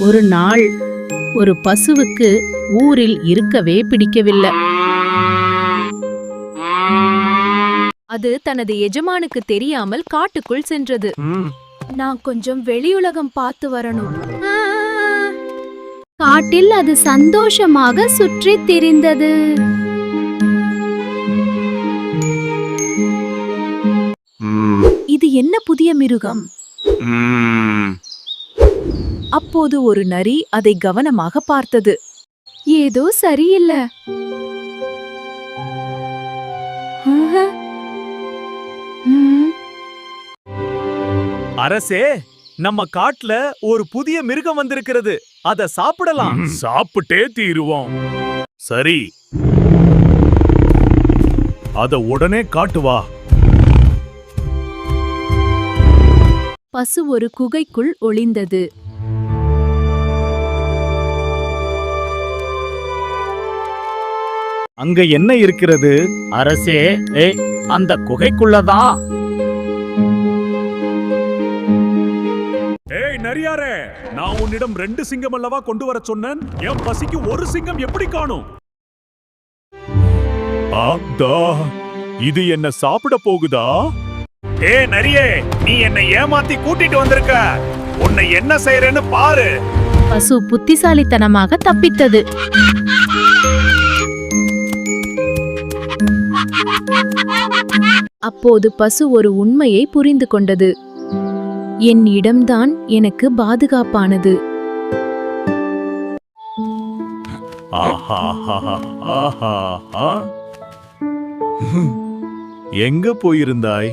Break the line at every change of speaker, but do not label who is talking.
ஒரு நாள் ஒரு பசுவுக்கு ஊரில் இருக்கவே பிடிக்கவில்லை. அது தனது எஜமானுக்கு தெரியாமல் காட்டுக்குள் சென்றது. நான் கொஞ்சம் வெளியுலகம் பார்த்து வரணும். காட்டில் அது சந்தோஷமாக சுற்றித் திரிந்தது. இது என்ன புதிய மிருகம்? அப்போது ஒரு நரி அதை கவனமாக பார்த்தது. ஏதோ சரியில்லை.
அரசே, நம்ம காட்டுல ஒரு புதிய மிருகம் வந்திருக்கிறது. அத சாப்பிடலாம்.
சாப்பிட்டே தீருவோம். சரி, அத உடனே காட்டு வா.
பசு ஒரு குகைக்குள் ஒளிந்தது.
அங்க என்ன இருக்கிறது?
அரசே, அந்த குகைக்குள்ளதான்.
ஏய் நரியாரே, நான் உன்னிடம் 2 சிங்கம் அல்லவா கொண்டு வர சொன்னேன். என் பசிக்கு ஒரு சிங்கம் எப்படி காணும்? ஆதா, இது என்ன சாப்பிட போகுதா?
ஏய் நரியே, நீ என்னை ஏமாத்தி கூட்டிட்டு வந்திருக்க. உன்னை என்ன செய்யறேன்னு பாரு.
பசு புத்திசாலித்தனமாக தப்பித்தது. அப்போது பசு ஒரு உண்மையை புரிந்து கொண்டது. என் இடம்தான் எனக்கு பாதுகாப்பானது.
எங்க போயிருந்தாய்?